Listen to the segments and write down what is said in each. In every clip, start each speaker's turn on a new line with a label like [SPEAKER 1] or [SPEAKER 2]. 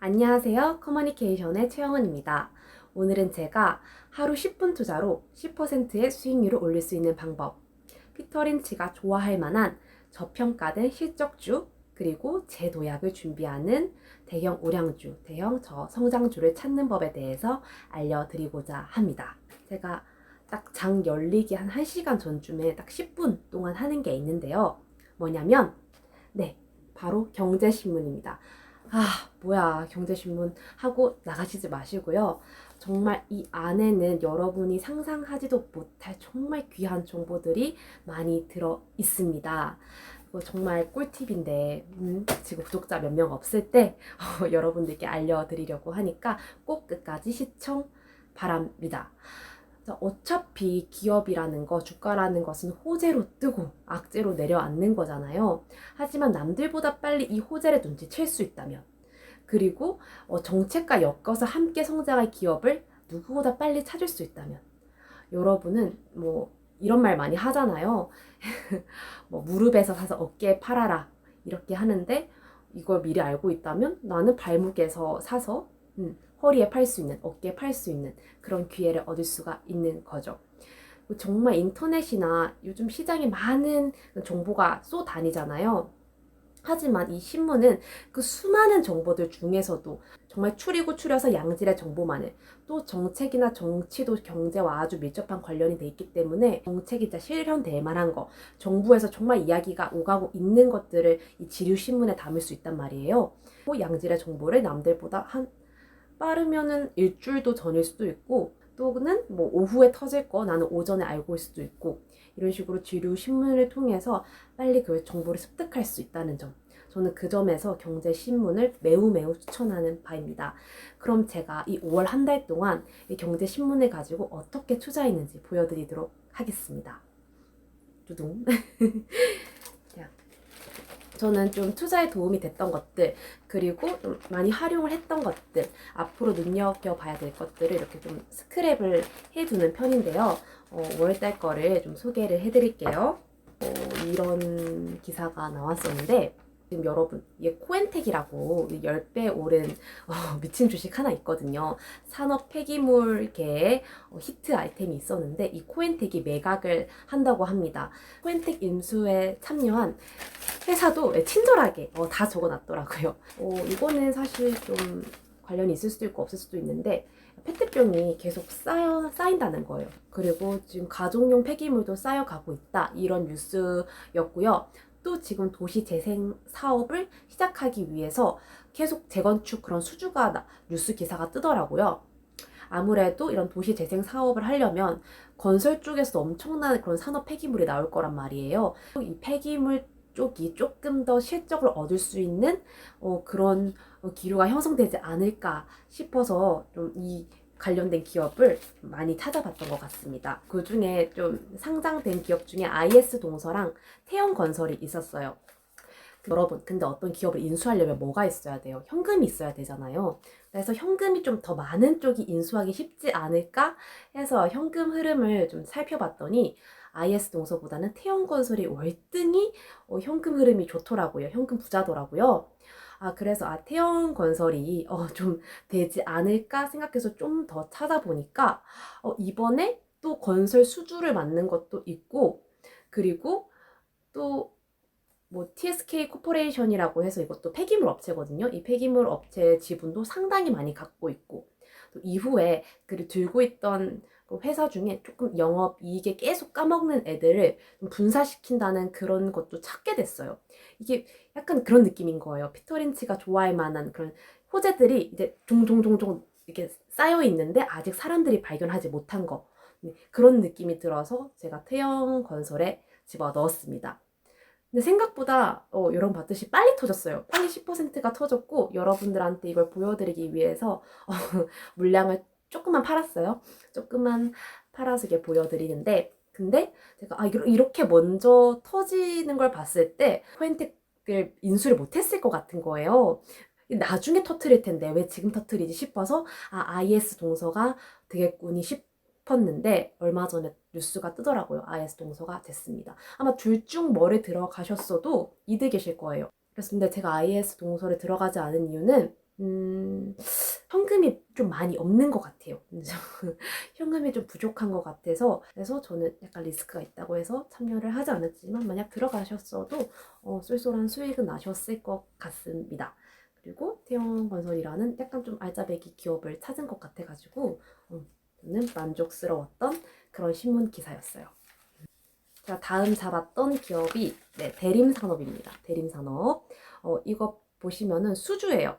[SPEAKER 1] 안녕하세요. 커뮤니케이션의 최영은입니다. 오늘은 제가 하루 10분 투자로 10%의 수익률을 올릴 수 있는 방법, 피터 린치가 좋아할 만한 저평가된 실적주, 그리고 재도약을 준비하는 대형 우량주, 대형 저성장주를 찾는 법에 대해서 알려드리고자 합니다. 제가 딱 장 열리기 한 1시간 전쯤에 딱 10분 동안 하는 게 있는데요. 뭐냐면, 바로 경제신문입니다. 뭐야, 경제신문 하고 나가시지 마시고요. 정말 이 안에는 여러분이 상상하지도 못할 정말 귀한 정보들이 많이 들어 있습니다. 이거 정말 꿀팁인데, 지금 구독자 몇 명 없을 때 여러분들께 알려드리려고 하니까 꼭 끝까지 시청 바랍니다. 어차피 기업이라는 거, 주가라는 것은 호재로 뜨고 악재로 내려앉는 거잖아요. 하지만 남들보다 빨리 이 호재를 눈치챌 수 있다면, 그리고 정책과 엮어서 함께 성장할 기업을 누구보다 빨리 찾을 수 있다면, 여러분은 이런 말 많이 하잖아요. 무릎에서 사서 어깨에 팔아라 이렇게 하는데, 이걸 미리 알고 있다면 나는 발목에서 사서 허리에 팔 수 있는, 어깨에 팔 수 있는 그런 기회를 얻을 수가 있는 거죠. 정말 인터넷이나 요즘 시장에 많은 정보가 쏟아다니잖아요. 하지만 이 신문은 그 수많은 정보들 중에서도 정말 추리고 추려서 양질의 정보만을, 또 정책이나 정치도 경제와 아주 밀접한 관련이 돼 있기 때문에 정책이자 실현될 만한 거, 정부에서 정말 이야기가 오가고 있는 것들을 이 지류신문에 담을 수 있단 말이에요. 양질의 정보를 남들보다 빠르면은 일주일도 전일 수도 있고, 또는 오후에 터질 거 나는 오전에 알고 있을 수도 있고, 이런 식으로 주류 신문을 통해서 빨리 그 정보를 습득할 수 있다는 점, 저는 그 점에서 경제신문을 매우 추천하는 바입니다. 그럼 제가 이 5월 한 달 동안 이 경제신문을 가지고 어떻게 투자했는지 보여드리도록 하겠습니다. 두둥. 저는 좀 투자에 도움이 됐던 것들, 그리고 좀 많이 활용을 했던 것들, 앞으로 눈여겨봐야 될 것들을 이렇게 좀 스크랩을 해두는 편인데요. 5월달 거를 좀 소개를 해드릴게요. 이런 기사가 나왔었는데, 지금 여러분, 이게 코엔텍이라고 10배 오른 미친 주식 하나 있거든요. 산업 폐기물계의 히트 아이템이 있었는데, 이 코엔텍이 매각을 한다고 합니다. 코엔텍 인수에 참여한 회사도 친절하게 다 적어놨더라고요. 이거는 사실 좀 관련이 있을 수도 있고 없을 수도 있는데, 페트병이 계속 쌓인다는 거예요. 그리고 지금 가정용 폐기물도 쌓여가고 있다, 이런 뉴스였고요. 또 지금 도시재생 사업을 시작하기 위해서 계속 재건축 그런 수주가 뉴스 기사가 뜨더라고요. 아무래도 이런 도시재생 사업을 하려면 건설 쪽에서 엄청난 그런 산업 폐기물이 나올 거란 말이에요. 이 폐기물 쪽이 조금 더 실적을 얻을 수 있는 그런 기류가 형성되지 않을까 싶어서 좀 이 관련된 기업을 많이 찾아봤던 것 같습니다. 그 중에 좀 상장된 기업 중에 IS 동서랑 태영건설이 있었어요. 여러분, 근데 어떤 기업을 인수하려면 뭐가 있어야 돼요? 현금이 있어야 되잖아요. 그래서 현금이 좀 더 많은 쪽이 인수하기 쉽지 않을까 해서 현금 흐름을 좀 살펴봤더니, IS 동서보다는 태영건설이 월등히 현금 흐름이 좋더라고요. 현금 부자더라고요. 그래서 태영건설이 좀 되지 않을까 생각해서 좀 더 찾아보니까 이번에 또 건설 수주를 맡는 것도 있고, 그리고 또 TSK 코퍼레이션이라고 해서 이것도 폐기물 업체거든요. 이 폐기물 업체 지분도 상당히 많이 갖고 있고, 또 이후에 그 들고 있던 그 회사 중에 조금 영업 이익에 계속 까먹는 애들을 좀 분사시킨다는 그런 것도 찾게 됐어요. 이게 약간 그런 느낌인 거예요. 피터 린치가 좋아할 만한 그런 호재들이 이제 종종종종 이렇게 쌓여 있는데 아직 사람들이 발견하지 못한 거, 그런 느낌이 들어서 제가 태영건설에 집어 넣었습니다. 근데 생각보다 여러분 봤듯이 빨리 터졌어요. 빨리 10%가 터졌고, 여러분들한테 이걸 보여드리기 위해서 물량을 조금만 팔았어요. 조금만 팔아서 이게 보여드리는데, 근데 제가 이렇게 먼저 터지는 걸 봤을 때 코엔텍을 인수를 못했을 것 같은 거예요. 나중에 터트릴 텐데 왜 지금 터트리지 싶어서 IS 동서가 되겠군이 싶었는데, 얼마 전에 뉴스가 뜨더라고요. IS 동서가 됐습니다. 아마 둘 중 뭐를 들어가셨어도 이득이실 거예요. 그래서 근데 제가 IS 동서를 들어가지 않은 이유는 현금이 좀 많이 없는 것 같아요. 현금이 좀 부족한 것 같아서, 그래서 저는 약간 리스크가 있다고 해서 참여를 하지 않았지만, 만약 들어가셨어도 쏠쏠한 수익은 나셨을 것 같습니다. 그리고 태영건설이라는 약간 좀 알짜배기 기업을 찾은 것 같아가지고 저는 만족스러웠던 그런 신문 기사였어요. 자, 다음 잡았던 기업이 대림산업입니다. 대림산업. 이거 보시면은 수주예요.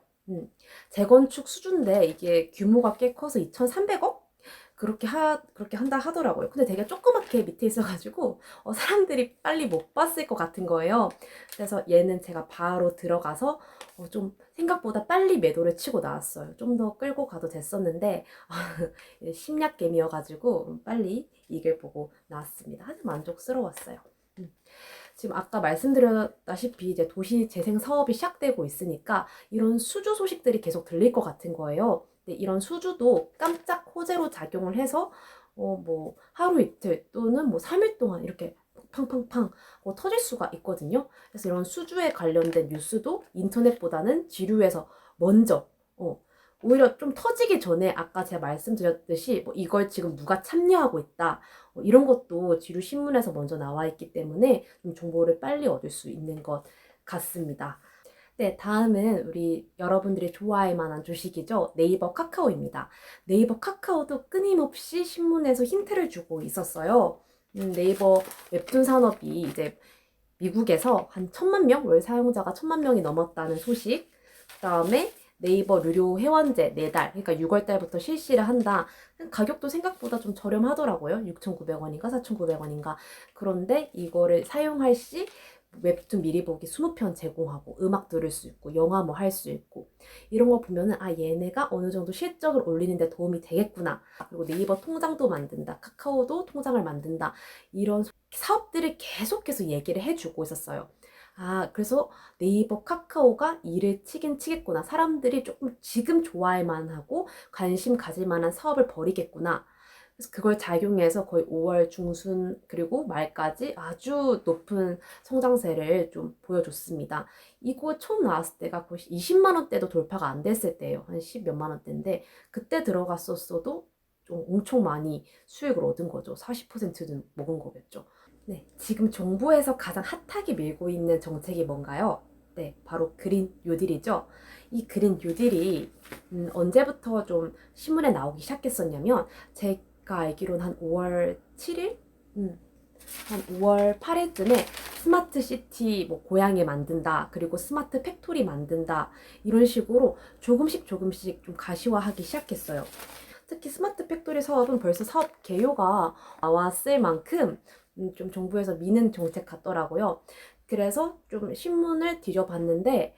[SPEAKER 1] 재건축 수주인데 이게 규모가 꽤 커서 2,300억? 그렇게 한다 하더라고요. 근데 되게 조그맣게 밑에 있어가지고 사람들이 빨리 못 봤을 것 같은 거예요. 그래서 얘는 제가 바로 들어가서 좀 생각보다 빨리 매도를 치고 나왔어요. 좀 더 끌고 가도 됐었는데 심리학겜이어가지고 빨리 이길 보고 나왔습니다. 아주 만족스러웠어요. 지금 아까 말씀드렸다시피 이제 도시 재생 사업이 시작되고 있으니까 이런 수주 소식들이 계속 들릴 것 같은 거예요. 근데 이런 수주도 깜짝 호재로 작용을 해서 뭐 하루 이틀 또는 뭐 3일 동안 이렇게 팡팡팡 터질 수가 있거든요. 그래서 이런 수주에 관련된 뉴스도 인터넷보다는 지류에서 먼저 오히려 좀 터지기 전에 아까 제가 말씀드렸듯이 뭐 이걸 지금 누가 참여하고 있다 이런 것도 지류 신문에서 먼저 나와 있기 때문에 좀 정보를 빨리 얻을 수 있는 것 같습니다. 네, 다음은 우리 여러분들이 좋아할 만한 주식이죠. 네이버 카카오입니다. 네이버 카카오도 끊임없이 신문에서 힌트를 주고 있었어요. 네이버 웹툰 산업이 이제 미국에서 한 1,000만 명, 월 사용자가 1,000만 명이 넘었다는 소식. 그다음에 네이버 유료 회원제 4달, 그러니까 6월 달부터 실시를 한다. 가격도 생각보다 좀 저렴하더라고요. 6,900원인가 4,900원인가. 그런데 이거를 사용할 시 웹툰 미리 보기 20편 제공하고 음악 들을 수 있고 영화 뭐 할 수 있고 이런 거 보면은 얘네가 어느 정도 실적을 올리는데 도움이 되겠구나. 그리고 네이버 통장도 만든다. 카카오도 통장을 만든다. 이런 사업들을 계속해서 얘기를 해주고 있었어요. 그래서 네이버 카카오가 일을 치긴 치겠구나. 사람들이 조금 지금 좋아할 만하고 관심 가질 만한 사업을 벌이겠구나. 그래서 그걸 작용해서 거의 5월 중순 그리고 말까지 아주 높은 성장세를 좀 보여줬습니다. 이거 처음 나왔을 때가 거의 20만 원대도 돌파가 안 됐을 때예요. 한 10 몇만 원대인데 그때 들어갔었어도 좀 엄청 많이 수익을 얻은 거죠. 40%는 먹은 거겠죠. 네, 지금 정부에서 가장 핫하게 밀고 있는 정책이 뭔가요? 네, 바로 그린 뉴딜이죠. 이 그린 뉴딜이 언제부터 좀 신문에 나오기 시작했었냐면 제가 알기로는 한 5월 7일? 한 5월 8일쯤에 스마트 시티 뭐 고향에 만든다. 그리고 스마트 팩토리 만든다. 이런 식으로 조금씩 좀 가시화하기 시작했어요. 특히 스마트 팩토리 사업은 벌써 사업 개요가 나왔을 만큼 좀 정부에서 미는 정책 같더라고요. 그래서 좀 신문을 뒤져봤는데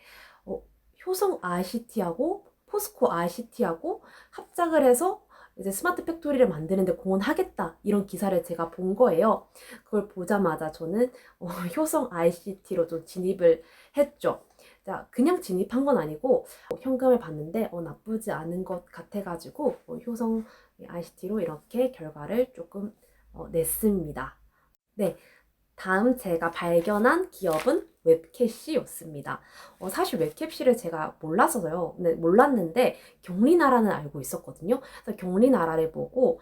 [SPEAKER 1] 효성 ICT하고 포스코 ICT하고 합작을 해서 이제 스마트 팩토리를 만드는데 공헌하겠다 이런 기사를 제가 본 거예요. 그걸 보자마자 저는 효성 ICT로 좀 진입을 했죠. 자, 그냥 진입한 건 아니고 현금을 봤는데 나쁘지 않은 것 같아가지고 효성 ICT로 이렇게 결과를 조금 냈습니다. 네, 다음 제가 발견한 기업은 웹캐시였습니다. 사실 웹캐시를 제가 몰랐어요. 네, 몰랐는데 경리나라는 알고 있었거든요. 그래서 경리나라를 보고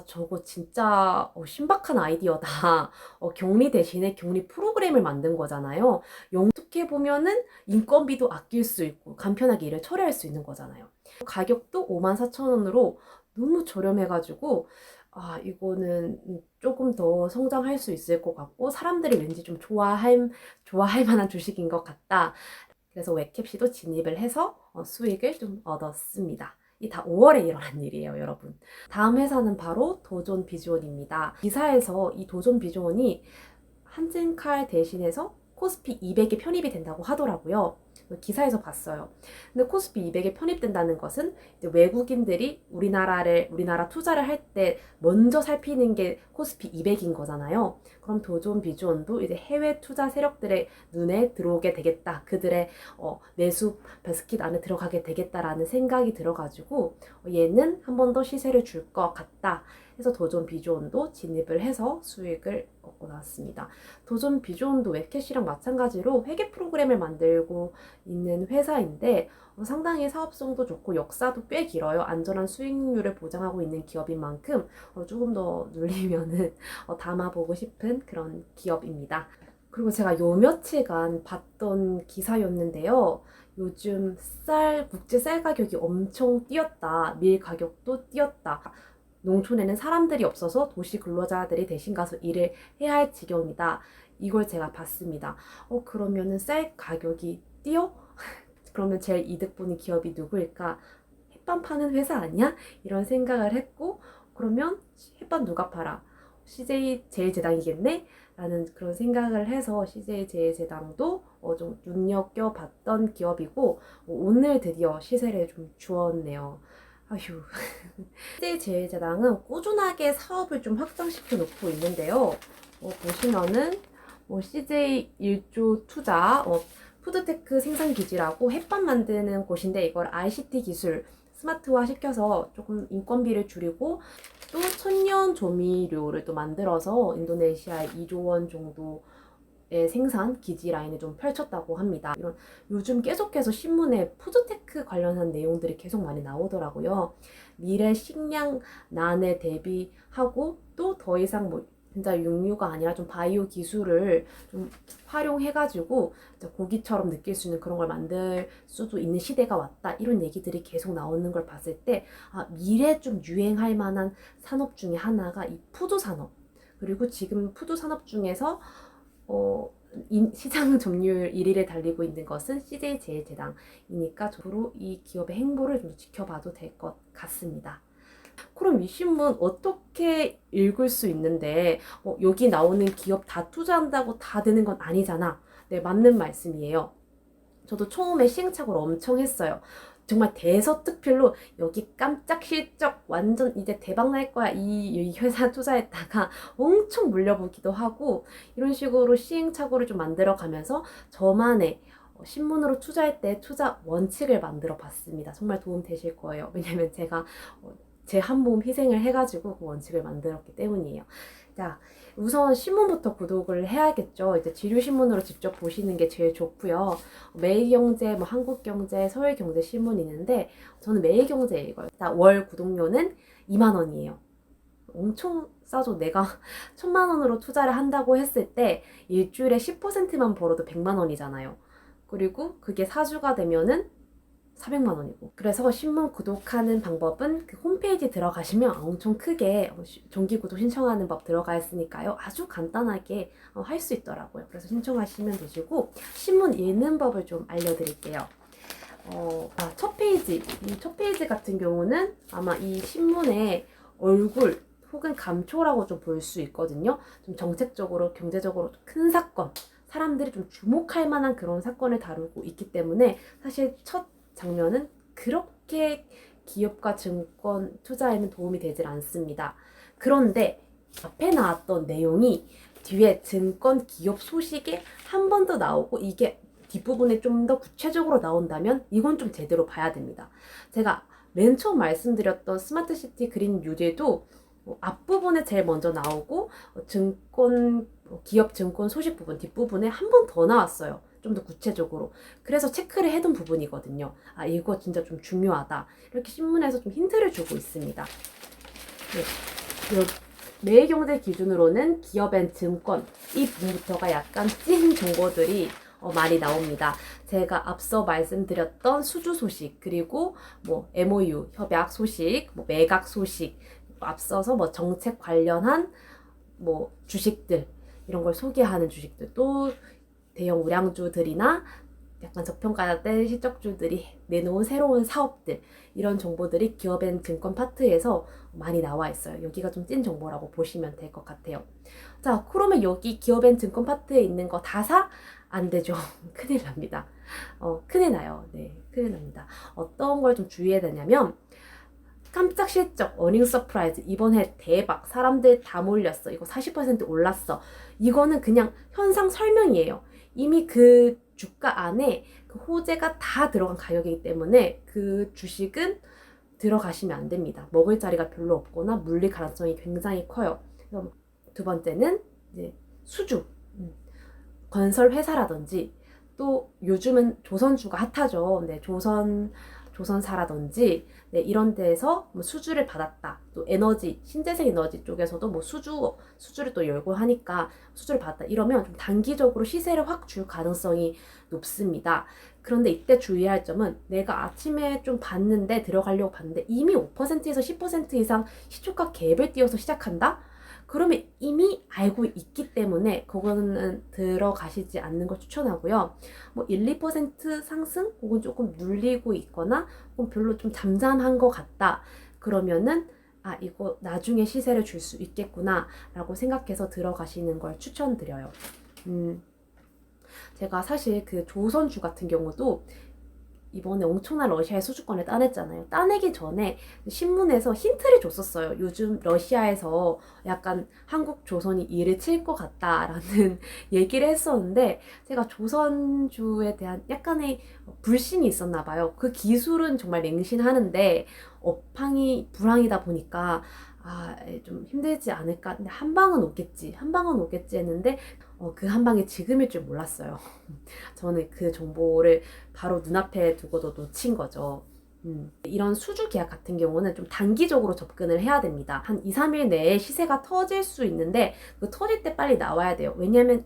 [SPEAKER 1] 저거 진짜 신박한 아이디어다. 경리 대신에 경리 프로그램을 만든 거잖아요. 어떻게 보면은 인건비도 아낄 수 있고 간편하게 일을 처리할 수 있는 거잖아요. 가격도 54,000원으로 너무 저렴해가지고 이거는 조금 더 성장할 수 있을 것 같고 사람들이 왠지 좀 좋아할 만한 주식인 것 같다. 그래서 웹캡시도 진입을 해서 수익을 좀 얻었습니다. 이 다 5월에 일어난 일이에요, 여러분. 다음 회사는 바로 도존 비주얼입니다. 기사에서 이 도존 비주얼이 한진칼 대신해서 코스피 200에 편입이 된다고 하더라고요. 기사에서 봤어요. 근데 코스피 200에 편입된다는 것은 이제 외국인들이 우리나라 투자를 할 때 먼저 살피는 게 코스피 200인 거잖아요. 그럼 도존 비주얼도 이제 해외 투자 세력들의 눈에 들어오게 되겠다. 그들의 매수 바스켓 안에 들어가게 되겠다라는 생각이 들어가지고 얘는 한 번 더 시세를 줄 것 같다. 해서 도전 비조온도 진입을 해서 수익을 얻고 나왔습니다. 도전 비조온도 웹캐시랑 마찬가지로 회계 프로그램을 만들고 있는 회사인데 상당히 사업성도 좋고 역사도 꽤 길어요. 안전한 수익률을 보장하고 있는 기업인 만큼 조금 더 눌리면은 담아보고 싶은 그런 기업입니다. 그리고 제가 요 며칠간 봤던 기사였는데요. 요즘 국제 쌀 가격이 엄청 뛰었다. 밀 가격도 뛰었다. 농촌에는 사람들이 없어서 도시 근로자들이 대신 가서 일을 해야 할 지경이다. 이걸 제가 봤습니다. 그러면은 쌀 가격이 뛰어? 그러면 제일 이득 보는 기업이 누구일까? 햇반 파는 회사 아니야? 이런 생각을 했고, 그러면 햇반 누가 팔아? CJ 제일제당이겠네? 라는 그런 생각을 해서 CJ 제일제당도 좀 눈여겨봤던 기업이고, 오늘 드디어 시세를 좀 주었네요. 아휴. CJ 제일제당은 꾸준하게 사업을 좀 확장시켜 놓고 있는데요. 보시면은 CJ 1조 투자, 푸드테크 생산기지라고 햇반 만드는 곳인데 이걸 ICT 기술 스마트화 시켜서 조금 인건비를 줄이고 또 천연 조미료를 또 만들어서 인도네시아에 2조 원 정도의 생산 기지 라인을 좀 펼쳤다고 합니다. 이런 요즘 계속해서 신문에 푸드테크 관련한 내용들이 계속 많이 나오더라고요. 미래 식량난에 대비하고 또 더 이상 진짜 육류가 아니라 좀 바이오 기술을 좀 활용해가지고 고기처럼 느낄 수 있는 그런 걸 만들 수도 있는 시대가 왔다. 이런 얘기들이 계속 나오는 걸 봤을 때 미래 좀 유행할 만한 산업 중에 하나가 이 푸드 산업. 그리고 지금 푸드 산업 중에서 시장 점유율 1위를 달리고 있는 것은 CJ 제일제당이니까 저로 이 기업의 행보를 좀 지켜봐도 될 것 같습니다. 그럼 이 신문 어떻게 읽을 수 있는데 여기 나오는 기업 다 투자한다고 다 되는 건 아니잖아. 네, 맞는 말씀이에요. 저도 처음에 시행착오를 엄청 했어요. 정말 대서특필로 여기 깜짝 실적 완전 이제 대박 날 거야 이 회사 투자했다가 엄청 물려보기도 하고 이런 식으로 시행착오를 좀 만들어 가면서 저만의 신문으로 투자할 때 투자 원칙을 만들어 봤습니다. 정말 도움 되실 거예요. 왜냐면 제가 제 한 몸 희생을 해가지고 그 원칙을 만들었기 때문이에요. 자, 우선 신문부터 구독을 해야겠죠. 이제 지류신문으로 직접 보시는 게 제일 좋고요. 매일경제, 한국경제, 서울경제 신문이 있는데 저는 매일경제 읽어요. 월 구독료는 2만 원이에요. 엄청 싸죠. 내가 1,000만 원으로 투자를 한다고 했을 때 일주일에 10%만 벌어도 100만 원이잖아요. 그리고 그게 4주가 되면은 400만 원이고. 그래서 신문 구독하는 방법은 그 홈페이지 들어가시면 엄청 크게 정기 구독 신청하는 법 들어가 있으니까요. 아주 간단하게 할 수 있더라고요. 그래서 신청하시면 되시고 신문 읽는 법을 좀 알려드릴게요. 첫 페이지. 이 첫 페이지 같은 경우는 아마 이 신문의 얼굴 혹은 감초라고 좀 볼 수 있거든요. 좀 정책적으로, 경제적으로 큰 사건, 사람들이 좀 주목할 만한 그런 사건을 다루고 있기 때문에 사실 첫 장면은 그렇게 기업과 증권 투자에는 도움이 되질 않습니다. 그런데 앞에 나왔던 내용이 뒤에 증권 기업 소식에 한 번 더 나오고 이게 뒷부분에 좀 더 구체적으로 나온다면 이건 좀 제대로 봐야 됩니다. 제가 맨 처음 말씀드렸던 스마트시티 그린 뉴딜도 앞부분에 제일 먼저 나오고 기업 증권 소식 부분 뒷부분에 한 번 더 나왔어요. 좀 더 구체적으로. 그래서 체크를 해둔 부분이거든요. 이거 진짜 좀 중요하다. 이렇게 신문에서 좀 힌트를 주고 있습니다. 네. 매일경제 기준으로는 기업 앤 증권 이 부분부터가 약간 찐 정보들이 많이 나옵니다. 제가 앞서 말씀드렸던 수주 소식 그리고 MOU 협약 소식, 매각 소식 앞서서 정책 관련한 주식들 이런 걸 소개하는 주식들 또 대형 우량주들이나 약간 저평가된 실적주들이 내놓은 새로운 사업들 이런 정보들이 기업앤 증권 파트에서 많이 나와 있어요. 여기가 좀 찐 정보라고 보시면 될 것 같아요. 자, 그러면 여기 기업앤 증권 파트에 있는 거 다 사? 안 되죠. 큰일 납니다. 큰일 나요. 네, 큰일 납니다. 어떤 걸 좀 주의해야 되냐면 깜짝 실적, 어닝 서프라이즈, 이번 해 대박, 사람들 다 몰렸어, 이거 40% 올랐어. 이거는 그냥 현상 설명이에요. 이미 그 주가 안에 그 호재가 다 들어간 가격이기 때문에 그 주식은 들어가시면 안 됩니다. 먹을 자리가 별로 없거나 물릴 가능성이 굉장히 커요. 그럼 두 번째는 이제 수주, 건설 회사라든지 또 요즘은 조선주가 핫하죠. 네, 조선사라든지 네, 이런 데에서 뭐 수주를 받았다. 또 에너지, 신재생 에너지 쪽에서도 뭐 수주를 또 열고 하니까 수주를 받았다. 이러면 좀 단기적으로 시세를 확 줄 가능성이 높습니다. 그런데 이때 주의할 점은 내가 아침에 좀 봤는데 들어가려고 봤는데 이미 5%에서 10% 이상 시초가 갭을 띄워서 시작한다? 그러면 이미 알고 있기 때문에 그거는 들어가시지 않는 걸 추천하고요. 뭐 1, 2% 상승 혹은 조금 눌리고 있거나 혹은 별로 좀 잠잠한 것 같다. 그러면은 아, 이거 나중에 시세를 줄 수 있겠구나 라고 생각해서 들어가시는 걸 추천드려요. 제가 사실 그 조선주 같은 경우도 이번에 엄청난 러시아의 수주권을 따냈잖아요. 따내기 전에 신문에서 힌트를 줬었어요. 요즘 러시아에서 약간 한국 조선이 일을 칠 것 같다라는 얘기를 했었는데 제가 조선주에 대한 약간의 불신이 있었나 봐요. 그 기술은 정말 맹신하는데 업황이 불황이다 보니까 좀 힘들지 않을까. 근데 한 방은 오겠지. 한 방은 오겠지 했는데 그 한 방이 지금일 줄 몰랐어요. 저는 그 정보를 바로 눈앞에 두고도 놓친 거죠. 이런 수주 계약 같은 경우는 좀 단기적으로 접근을 해야 됩니다. 한 2, 3일 내에 시세가 터질 수 있는데 그 터질 때 빨리 나와야 돼요. 왜냐하면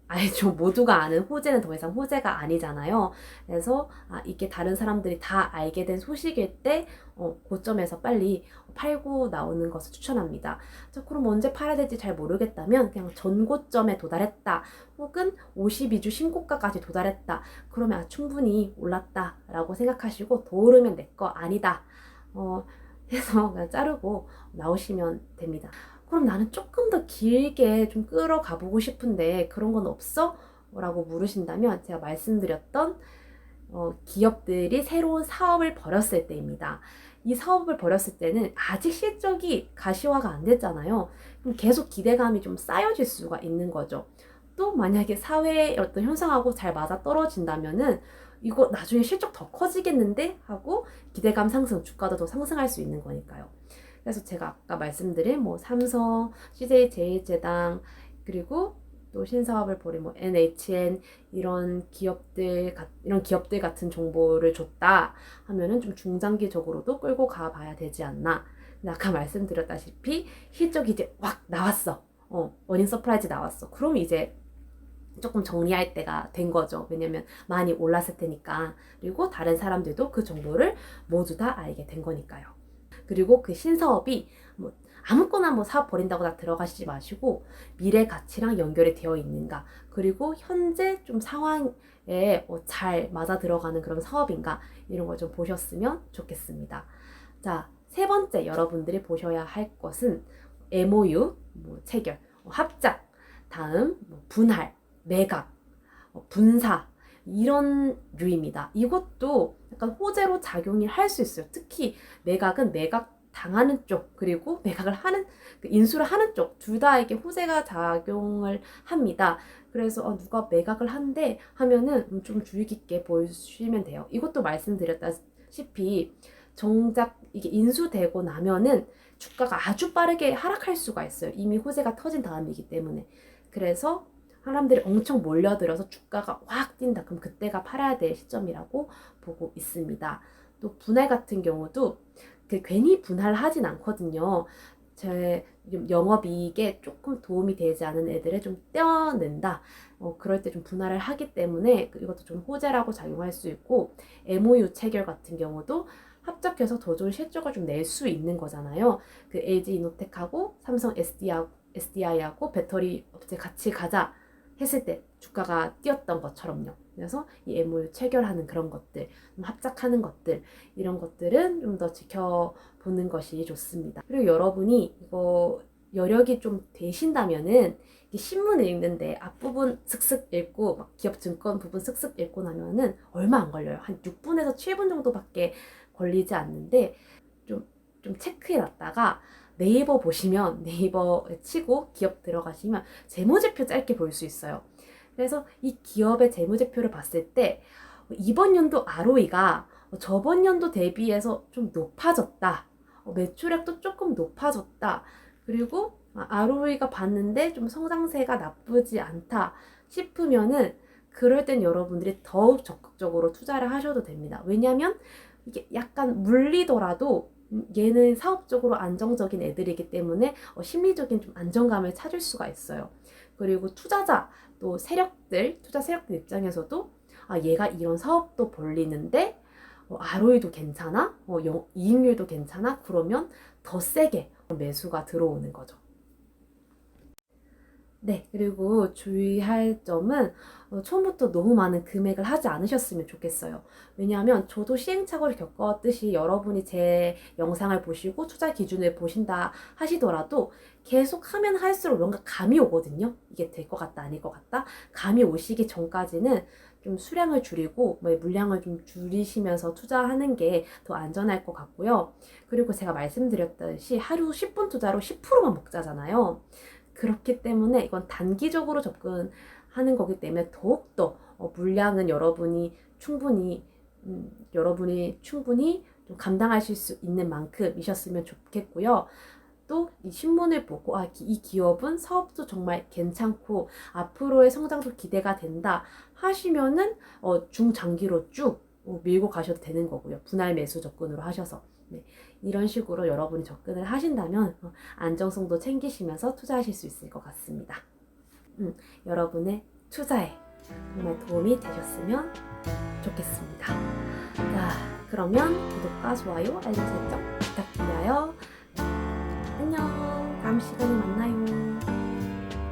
[SPEAKER 1] 알죠. 모두가 아는 호재는 더 이상 호재가 아니잖아요. 그래서 이게 다른 사람들이 다 알게 된 소식일 때 고점에서 빨리 팔고 나오는 것을 추천합니다. 자, 그럼 언제 팔아야 될지 잘 모르겠다면 그냥 전고점에 도달했다. 혹은 52주 신고가까지 도달했다. 그러면 충분히 올랐다라고 생각하시고 더 오르면 내 거 아니다. 해서 그냥 자르고 나오시면 됩니다. 그럼 나는 조금 더 길게 좀 끌어가 보고 싶은데 그런 건 없어? 라고 물으신다면 제가 말씀드렸던 기업들이 새로운 사업을 벌였을 때입니다. 이 사업을 벌였을 때는 아직 실적이 가시화가 안 됐잖아요. 그럼 계속 기대감이 좀 쌓여질 수가 있는 거죠. 또 만약에 사회의 어떤 현상하고 잘 맞아 떨어진다면은 이거 나중에 실적 더 커지겠는데? 하고 기대감 상승, 주가도 더 상승할 수 있는 거니까요. 그래서 제가 아까 말씀드린 뭐 삼성, CJ 제일제당 그리고 또 신사업을 벌인 뭐 NHN 이런 기업들 같은 정보를 줬다 하면은 좀 중장기적으로도 끌고 가봐야 되지 않나. 근데 아까 말씀드렸다시피 실적이 이제 확 나왔어. 원인 서프라이즈 나왔어. 그럼 이제 조금 정리할 때가 된 거죠. 왜냐면 많이 올랐을 테니까. 그리고 다른 사람들도 그 정보를 모두 다 알게 된 거니까요. 그리고 그 신사업이 뭐 아무거나 뭐 사업 벌인다고 다 들어가시지 마시고 미래 가치랑 연결이 되어 있는가, 그리고 현재 좀 상황에 잘 맞아 들어가는 그런 사업인가, 이런 걸 좀 보셨으면 좋겠습니다. 자, 세 번째 여러분들이 보셔야 할 것은 MOU, 뭐 체결, 합작, 다음 뭐 분할, 매각, 분사, 이런 류입니다. 이것도 약간 호재로 작용을 할 수 있어요. 특히 매각은 매각 당하는 쪽, 그리고 매각을 하는, 인수를 하는 쪽, 둘 다에게 호재가 작용을 합니다. 그래서 누가 매각을 한대 하면은 좀 주의 깊게 보시면 돼요. 이것도 말씀드렸다시피 정작 이게 인수되고 나면은 주가가 아주 빠르게 하락할 수가 있어요. 이미 호재가 터진 다음이기 때문에. 그래서 사람들이 엄청 몰려들어서 주가가 확 뛴다. 그럼 그때가 팔아야 될 시점이라고 보고 있습니다. 또 분할 같은 경우도 괜히 분할하진 않거든요. 제 영업이익에 조금 도움이 되지 않은 애들을 좀 떼어낸다. 그럴 때 좀 분할을 하기 때문에 이것도 좀 호재라고 작용할 수 있고, MOU 체결 같은 경우도 합작해서 더 좋은 실적을 좀 낼 수 있는 거잖아요. 그 LG 이노텍하고 삼성 SDI하고 배터리 업체 같이 가자 했을 때 주가가 뛰었던 것처럼요. 그래서 이 MOU 체결하는 그런 것들, 합작하는 것들, 이런 것들은 좀 더 지켜보는 것이 좋습니다. 그리고 여러분이 이거 여력이 좀 되신다면은 신문을 읽는데 앞부분 슥슥 읽고 막 기업 증권 부분 슥슥 읽고 나면은 얼마 안 걸려요. 한 6분에서 7분 정도밖에 걸리지 않는데 좀 체크해 놨다가 네이버 보시면, 네이버에 치고 기업 들어가시면 재무제표 짧게 볼 수 있어요. 그래서 이 기업의 재무제표를 봤을 때 이번 연도 ROE가 저번 연도 대비해서 좀 높아졌다. 매출액도 조금 높아졌다. 그리고 ROE가 봤는데 좀 성장세가 나쁘지 않다 싶으면은 그럴 땐 여러분들이 더욱 적극적으로 투자를 하셔도 됩니다. 왜냐하면 이게 약간 물리더라도 얘는 사업적으로 안정적인 애들이기 때문에 심리적인 좀 안정감을 찾을 수가 있어요. 그리고 투자자 또 세력들, 투자 세력들 입장에서도 얘가 이런 사업도 벌리는데 ROE도 괜찮아? 이익률도 괜찮아? 그러면 더 세게 매수가 들어오는 거죠. 네, 그리고 주의할 점은 처음부터 너무 많은 금액을 하지 않으셨으면 좋겠어요. 왜냐하면 저도 시행착오를 겪었듯이 여러분이 제 영상을 보시고 투자 기준을 보신다 하시더라도 계속 하면 할수록 뭔가 감이 오거든요. 이게 될 것 같다, 아닐 것 같다. 감이 오시기 전까지는 좀 수량을 줄이고 물량을 좀 줄이시면서 투자하는 게 더 안전할 것 같고요. 그리고 제가 말씀드렸듯이 하루 10분 투자로 10%만 먹자잖아요. 그렇기 때문에 이건 단기적으로 접근하는 거기 때문에 더욱더 물량은 여러분이 충분히 좀 감당하실 수 있는 만큼이셨으면 좋겠고요. 또 이 신문을 보고 이 기업은 사업도 정말 괜찮고 앞으로의 성장도 기대가 된다 하시면은 중장기로 쭉 밀고 가셔도 되는 거고요. 분할 매수 접근으로 하셔서. 네, 이런 식으로 여러분이 접근을 하신다면 안정성도 챙기시면서 투자하실 수 있을 것 같습니다. 여러분의 투자에 정말 도움이 되셨으면 좋겠습니다. 자, 그러면 구독과 좋아요, 알림 설정 부탁드려요. 안녕. 다음 시간에 만나요.